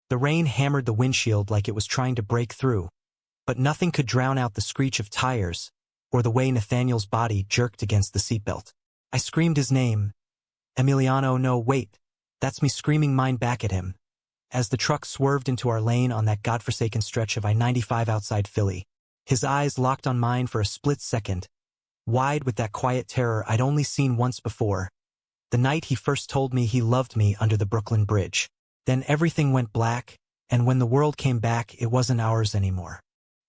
The rain hammered the windshield like it was trying to break through, but nothing could drown out the screech of tires or the way Nathaniel's body jerked against the seatbelt. I screamed his name. Emiliano, no, wait. That's me screaming mine back at him. As the truck swerved into our lane on that godforsaken stretch of I-95 outside Philly, his eyes locked on mine for a split second, wide with that quiet terror I'd only seen once before, the night he first told me he loved me under the Brooklyn Bridge. Then everything went black, and when the world came back, it wasn't ours anymore.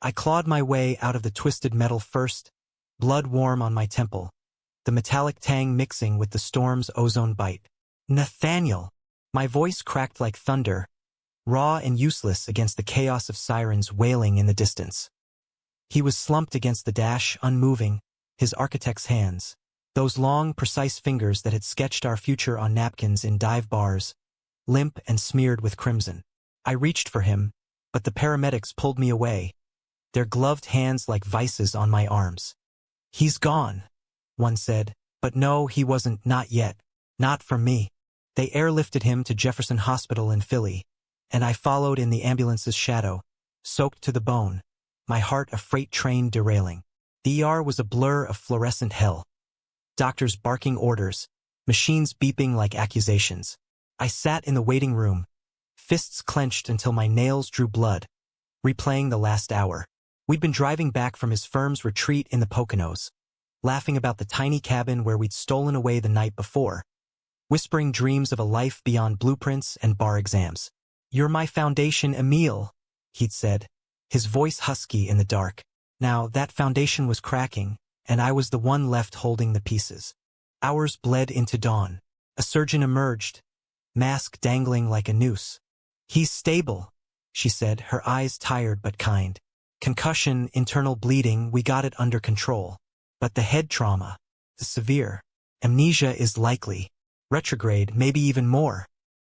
I clawed my way out of the twisted metal first, blood warm on my temple, the metallic tang mixing with the storm's ozone bite. Nathaniel! My voice cracked like thunder, raw and useless against the chaos of sirens wailing in the distance. He was slumped against the dash, unmoving, his architect's hands, those long, precise fingers that had sketched our future on napkins in dive bars, limp and smeared with crimson. I reached for him, but the paramedics pulled me away, their gloved hands like vices on my arms. He's gone, one said, but no, he wasn't, not yet, not for me. They airlifted him to Jefferson Hospital in Philly, and I followed in the ambulance's shadow, soaked to the bone, my heart a freight train derailing. The ER was a blur of fluorescent hell. Doctors barking orders, machines beeping like accusations. I sat in the waiting room, fists clenched until my nails drew blood, replaying the last hour. We'd been driving back from his firm's retreat in the Poconos, laughing about the tiny cabin where we'd stolen away the night before, whispering dreams of a life beyond blueprints and bar exams. "You're my foundation, Emile," he'd said, his voice husky in the dark. Now that foundation was cracking, and I was the one left holding the pieces. Hours bled into dawn. A surgeon emerged, mask dangling like a noose. "He's stable," she said, her eyes tired but kind. "Concussion, internal bleeding, we got it under control. But the head trauma, the severe. Amnesia is likely. Retrograde, maybe even more."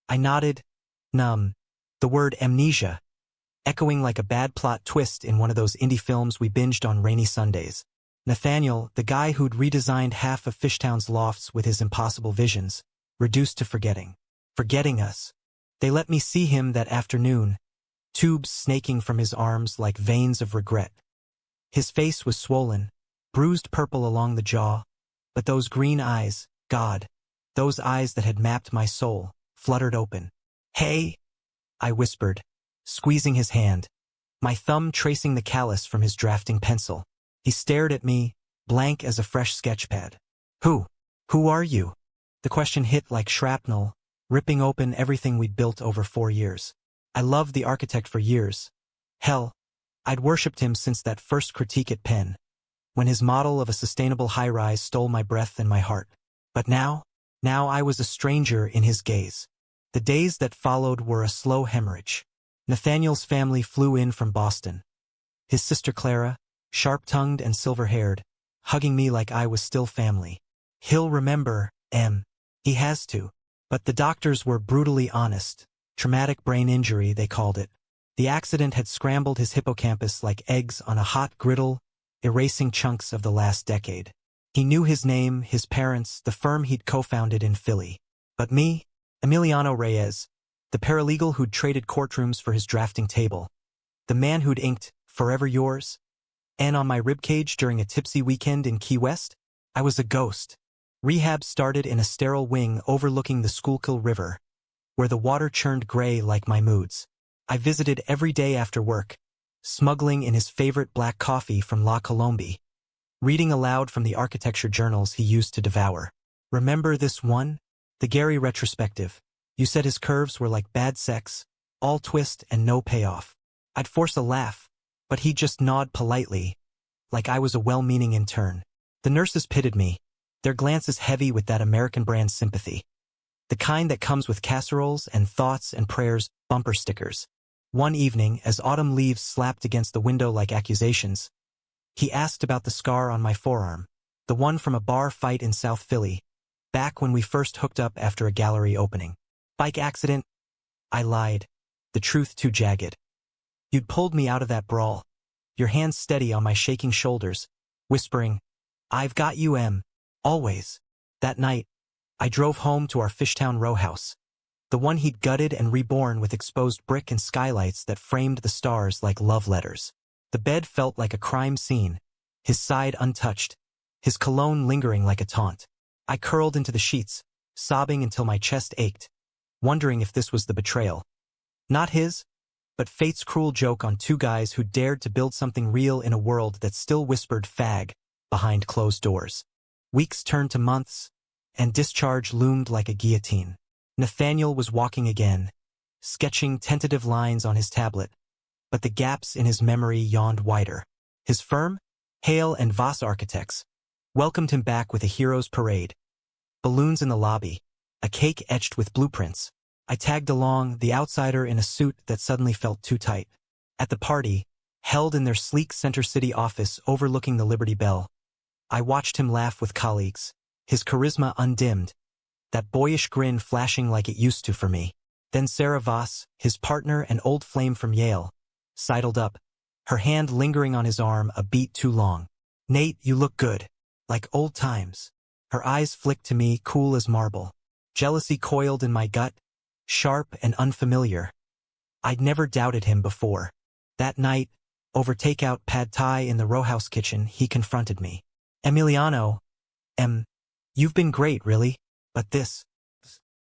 I nodded, numb. The word amnesia, echoing like a bad plot twist in one of those indie films we binged on rainy Sundays. Nathaniel, the guy who'd redesigned half of Fishtown's lofts with his impossible visions, reduced to forgetting. Forgetting us. They let me see him that afternoon, tubes snaking from his arms like veins of regret. His face was swollen, bruised purple along the jaw, but those green eyes, God, those eyes that had mapped my soul, fluttered open. "Hey," I whispered, squeezing his hand, my thumb tracing the callus from his drafting pencil. He stared at me, blank as a fresh sketchpad. Who are you?" The question hit like shrapnel, ripping open everything we'd built over 4 years. I loved the architect for years. Hell, I'd worshipped him since that first critique at Penn, when his model of a sustainable high-rise stole my breath and my heart. But now I was a stranger in his gaze. The days that followed were a slow hemorrhage. Nathaniel's family flew in from Boston. His sister Clara, sharp-tongued and silver-haired, hugging me like I was still family. "He'll remember, Em. He has to." But the doctors were brutally honest. Traumatic brain injury, they called it. The accident had scrambled his hippocampus like eggs on a hot griddle, erasing chunks of the last decade. He knew his name, his parents, the firm he'd co-founded in Philly. But me, Emiliano Reyes, the paralegal who'd traded courtrooms for his drafting table, the man who'd inked "Forever Yours" and on my ribcage during a tipsy weekend in Key West, I was a ghost. Rehab started in a sterile wing overlooking the Schuylkill River, where the water churned gray like my moods. I visited every day after work, smuggling in his favorite black coffee from La Colombe, reading aloud from the architecture journals he used to devour. "Remember this one? The Gehry retrospective. You said his curves were like bad sex, all twist and no payoff." I'd force a laugh, but he'd just nod politely, like I was a well-meaning intern. The nurses pitied me, their glances heavy with that American brand sympathy. The kind that comes with casseroles and thoughts and prayers, bumper stickers. One evening, as autumn leaves slapped against the window like accusations, he asked about the scar on my forearm, the one from a bar fight in South Philly, back when we first hooked up after a gallery opening. "Bike accident," I lied, the truth too jagged. "You'd pulled me out of that brawl," your hands steady on my shaking shoulders, whispering, "I've got you, Em, always." That night, I drove home to our Fishtown row house. The one he'd gutted and reborn with exposed brick and skylights that framed the stars like love letters. The bed felt like a crime scene, his side untouched, his cologne lingering like a taunt. I curled into the sheets, sobbing until my chest ached, wondering if this was the betrayal. Not his, but fate's cruel joke on two guys who dared to build something real in a world that still whispered fag behind closed doors. Weeks turned to months, and discharge loomed like a guillotine. Nathaniel was walking again, sketching tentative lines on his tablet, but the gaps in his memory yawned wider. His firm, Hale and Voss Architects, welcomed him back with a hero's parade. Balloons in the lobby, a cake etched with blueprints. I tagged along, the outsider in a suit that suddenly felt too tight. At the party, held in their sleek Center City office overlooking the Liberty Bell, I watched him laugh with colleagues, his charisma undimmed, that boyish grin flashing like it used to for me. Then Sarah Voss, his partner and old flame from Yale, sidled up, her hand lingering on his arm a beat too long. "Nate, you look good. Like old times." Her eyes flicked to me, cool as marble. Jealousy coiled in my gut, sharp and unfamiliar. I'd never doubted him before. That night, over takeout pad thai in the row house kitchen, he confronted me. "Emiliano, you've been great, really, but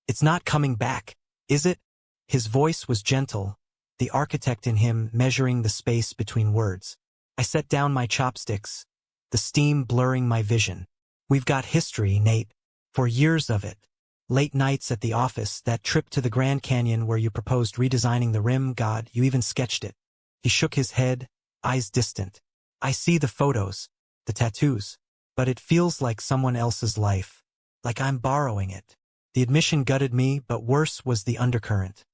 it's not coming back, is it?" His voice was gentle, the architect in him measuring the space between words. I set down my chopsticks, the steam blurring my vision. "We've got history, Nate. For years of it. Late nights at the office, that trip to the Grand Canyon where you proposed redesigning the rim, God, you even sketched it." He shook his head, eyes distant. "I see the photos, the tattoos, but it feels like someone else's life, like I'm borrowing it." The admission gutted me, but worse was the undercurrent.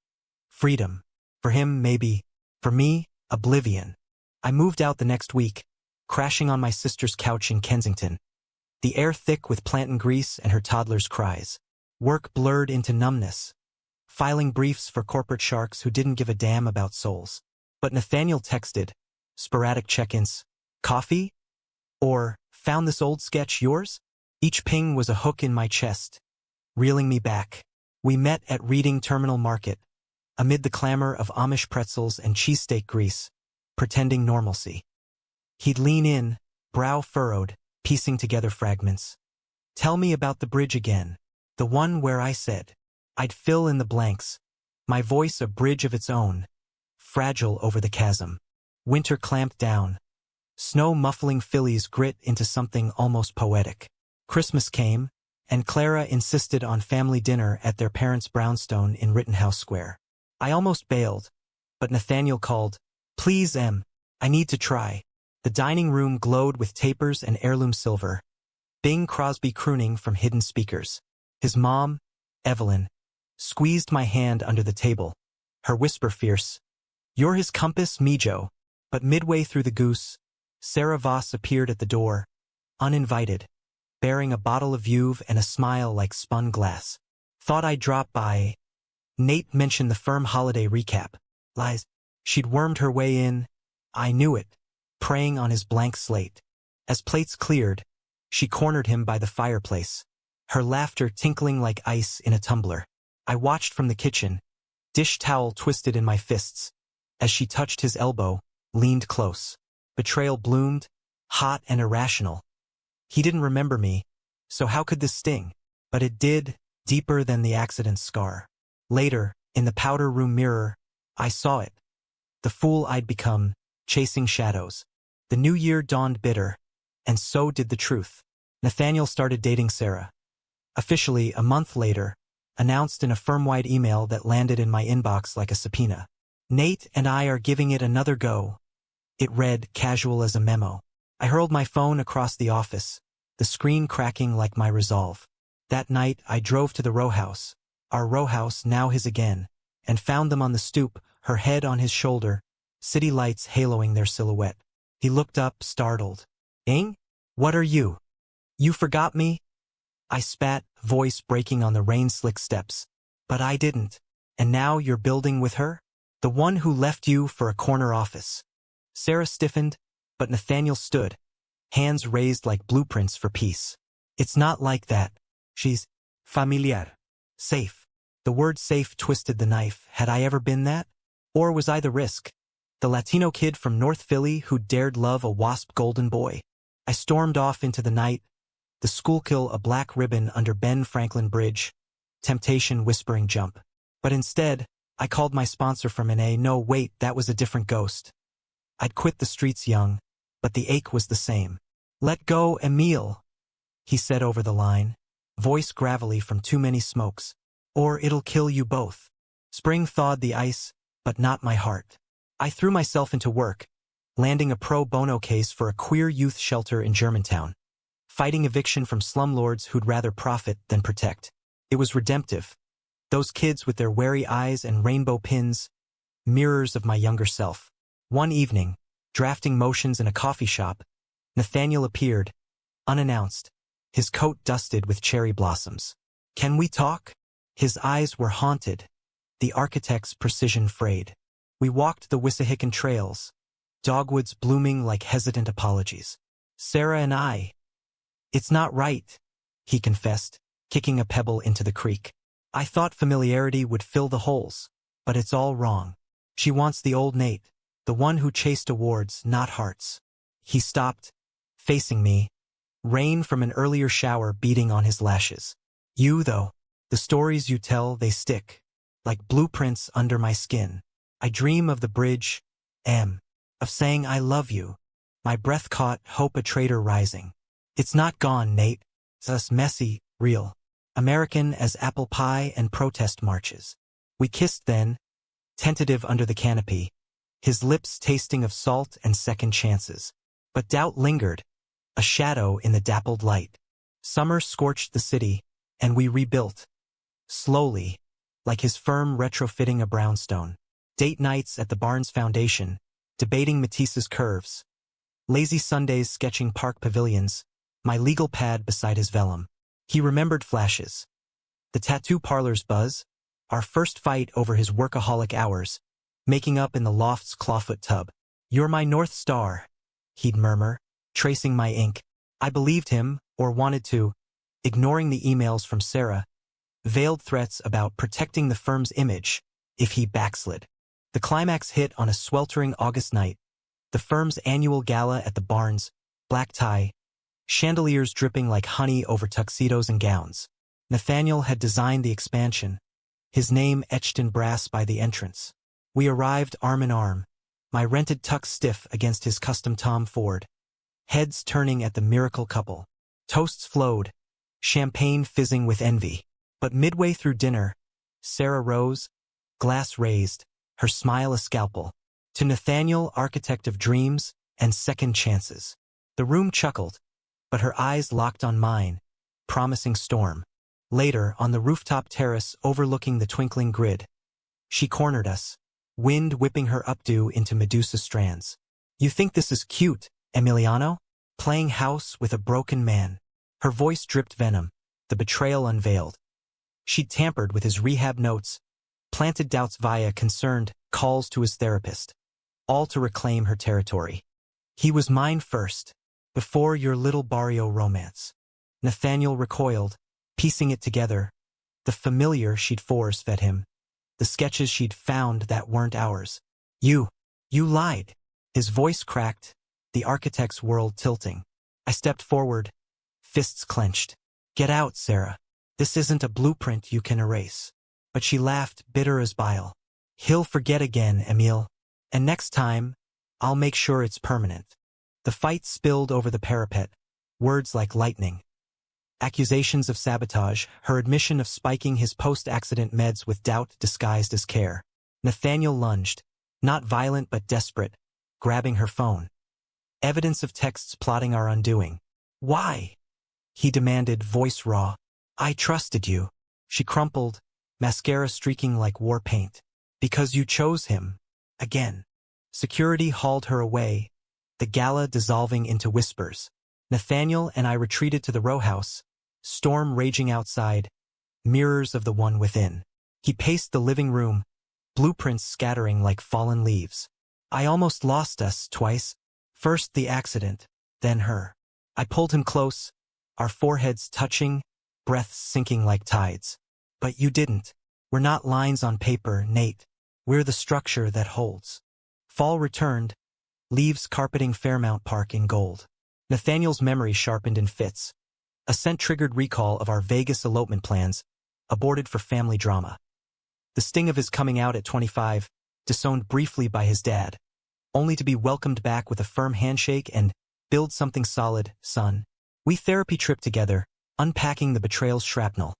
Freedom. For him, maybe. For me, oblivion. I moved out the next week, crashing on my sister's couch in Kensington. The air thick with plant and grease and her toddler's cries. Work blurred into numbness. Filing briefs for corporate sharks who didn't give a damn about souls. But Nathaniel texted, sporadic check-ins. "Coffee?" Or, "Found this old sketch yours?" Each ping was a hook in my chest, reeling me back. We met at Reading Terminal Market, amid the clamor of Amish pretzels and cheesesteak grease, pretending normalcy. He'd lean in, brow furrowed, piecing together fragments. "Tell me about the bridge again. The one where I said." I'd fill in the blanks, my voice a bridge of its own, fragile over the chasm. Winter clamped down. Snow muffling Philly's grit into something almost poetic. Christmas came, and Clara insisted on family dinner at their parents' brownstone in Rittenhouse Square. I almost bailed, but Nathaniel called, "Please, I need to try." The dining room glowed with tapers and heirloom silver, Bing Crosby crooning from hidden speakers. His mom, Evelyn, squeezed my hand under the table, her whisper fierce. "You're his compass, Mijo." But midway through the goose, Sarah Voss appeared at the door, uninvited, bearing a bottle of Veuve and a smile like spun glass. "Thought I'd drop by." Nate mentioned the firm holiday recap. Lies. She'd wormed her way in. I knew it, preying on his blank slate. As plates cleared, she cornered him by the fireplace, her laughter tinkling like ice in a tumbler. I watched from the kitchen, dish towel twisted in my fists. As she touched his elbow, leaned close. Betrayal bloomed, hot and irrational. He didn't remember me, so how could this sting? But it did, deeper than the accident's scar. Later, in the powder room mirror, I saw it. The fool I'd become, chasing shadows. The new year dawned bitter, and so did the truth. Nathaniel started dating Sarah. Officially, a month later, announced in a firm-wide email that landed in my inbox like a subpoena. "Nate and I are giving it another go." It read, casual as a memo. I hurled my phone across the office, the screen cracking like my resolve. That night, I drove to the row house, our row house, now his again, and found them on the stoop, her head on his shoulder, city lights haloing their silhouette. He looked up, startled. "Ing? What are you? You forgot me?" I spat, voice breaking on the rain-slick steps. "But I didn't. And now you're building with her? The one who left you for a corner office." Sarah stiffened, but Nathaniel stood, hands raised like blueprints for peace. "It's not like that. She's familiar. Safe. The word safe twisted the knife. Had I ever been that? Or was I the risk? The Latino kid from North Philly who dared love a wasp golden boy. I stormed off into the night, the schoolkill a black ribbon under Ben Franklin Bridge, temptation whispering jump. But instead, I called my sponsor from NA. No, wait, that was a different ghost. I'd quit the streets young, but the ache was the same. Let go, Emile, he said over the line, voice gravelly from too many smokes. Or it'll kill you both. Spring thawed the ice, but not my heart. I threw myself into work, landing a pro bono case for a queer youth shelter in Germantown, fighting eviction from slumlords who'd rather profit than protect. It was redemptive. Those kids with their wary eyes and rainbow pins, mirrors of my younger self. One evening, drafting motions in a coffee shop, Nathaniel appeared, unannounced, his coat dusted with cherry blossoms. Can we talk? His eyes were haunted, the architect's precision frayed. We walked the Wissahickon trails, dogwoods blooming like hesitant apologies. Sarah and I. It's not right, he confessed, kicking a pebble into the creek. I thought familiarity would fill the holes, but it's all wrong. She wants the old Nate, the one who chased awards, not hearts. He stopped, facing me, rain from an earlier shower beating on his lashes. You, though, the stories you tell, they stick, like blueprints under my skin. I dream of the bridge, of saying I love you. My breath caught, hope a traitor rising. It's not gone, Nate. It's us messy, real. American as apple pie and protest marches. We kissed then, tentative under the canopy, his lips tasting of salt and second chances. But doubt lingered, a shadow in the dappled light. Summer scorched the city, and we rebuilt. Slowly, like his firm retrofitting a brownstone. Date nights at the Barnes Foundation, debating Matisse's curves. Lazy Sundays sketching park pavilions, my legal pad beside his vellum. He remembered flashes. The tattoo parlor's buzz, our first fight over his workaholic hours, making up in the loft's clawfoot tub. You're my North Star, he'd murmur, tracing my ink. I believed him, or wanted to, ignoring the emails from Sarah, veiled threats about protecting the firm's image if he backslid. The climax hit on a sweltering August night, the firm's annual gala at the Barnes, black tie, chandeliers dripping like honey over tuxedos and gowns. Nathaniel had designed the expansion, his name etched in brass by the entrance. We arrived arm in arm, my rented tux stiff against his custom Tom Ford, heads turning at the miracle couple. Toasts flowed, champagne fizzing with envy. But midway through dinner, Sarah rose, glass raised, her smile a scalpel. To Nathaniel, architect of dreams and second chances. The room chuckled, but her eyes locked on mine, promising storm. Later, on the rooftop terrace overlooking the twinkling grid, she cornered us, wind whipping her updo into Medusa strands. You think this is cute, Emiliano? Playing house with a broken man. Her voice dripped venom, the betrayal unveiled. She'd tampered with his rehab notes, planted doubts via concerned calls to his therapist, all to reclaim her territory. He was mine first, before your little barrio romance. Nathaniel recoiled, piecing it together. The familiar she'd force-fed him, the sketches she'd found that weren't ours. You lied. His voice cracked, the architect's world tilting. I stepped forward, fists clenched. Get out, Sarah. This isn't a blueprint you can erase. But she laughed, bitter as bile. He'll forget again, Emile. And next time, I'll make sure it's permanent. The fight spilled over the parapet, words like lightning. Accusations of sabotage, her admission of spiking his post-accident meds with doubt disguised as care. Nathaniel lunged, not violent but desperate, grabbing her phone. Evidence of texts plotting our undoing. Why? He demanded, voice raw. I trusted you. She crumpled, mascara streaking like war paint. Because you chose him. Again. Security hauled her away, the gala dissolving into whispers. Nathaniel and I retreated to the row house, storm raging outside, mirrors of the one within. He paced the living room, blueprints scattering like fallen leaves. I almost lost us twice. First the accident, then her. I pulled him close, our foreheads touching, breaths sinking like tides. But you didn't. We're not lines on paper, Nate. We're the structure that holds. Fall returned, leaves carpeting Fairmount Park in gold. Nathaniel's memory sharpened in fits. A scent-triggered recall of our Vegas elopement plans, aborted for family drama. The sting of his coming out at 25, disowned briefly by his dad, only to be welcomed back with a firm handshake and build something solid, son. We therapy tripped together, unpacking the betrayal's shrapnel.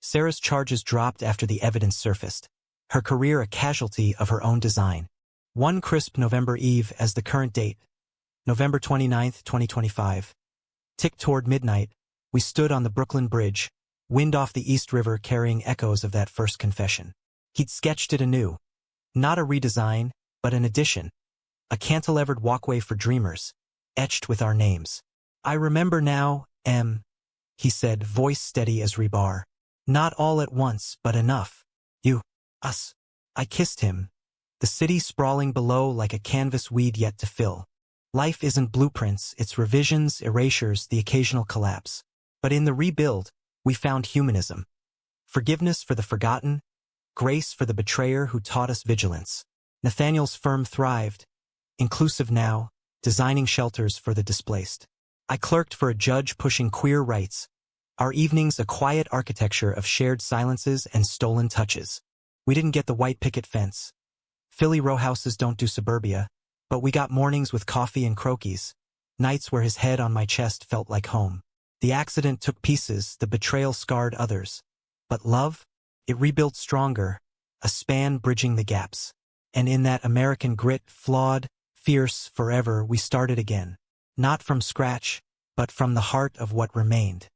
Sarah's charges dropped after the evidence surfaced, her career a casualty of her own design. One crisp November Eve as the current date, November 29, 2025. Ticked toward midnight, we stood on the Brooklyn Bridge, wind off the East River carrying echoes of that first confession. He'd sketched it anew. Not a redesign, but an addition. A cantilevered walkway for dreamers, etched with our names. I remember now, he said, voice steady as rebar. Not all at once, but enough. You, us. I kissed him. The city sprawling below like a canvas weed yet to fill. Life isn't blueprints, it's revisions, erasures, the occasional collapse. But in the rebuild, we found humanism. Forgiveness for the forgotten, grace for the betrayer who taught us vigilance. Nathaniel's firm thrived, inclusive now, designing shelters for the displaced. I clerked for a judge pushing queer rights. Our evenings a quiet architecture of shared silences and stolen touches. We didn't get the white picket fence. Philly row houses don't do suburbia, but we got mornings with coffee and croquis, nights where his head on my chest felt like home. The accident took pieces, the betrayal scarred others. But love? It rebuilt stronger, a span bridging the gaps. And in that American grit, flawed, fierce, forever, we started again. Not from scratch, but from the heart of what remained.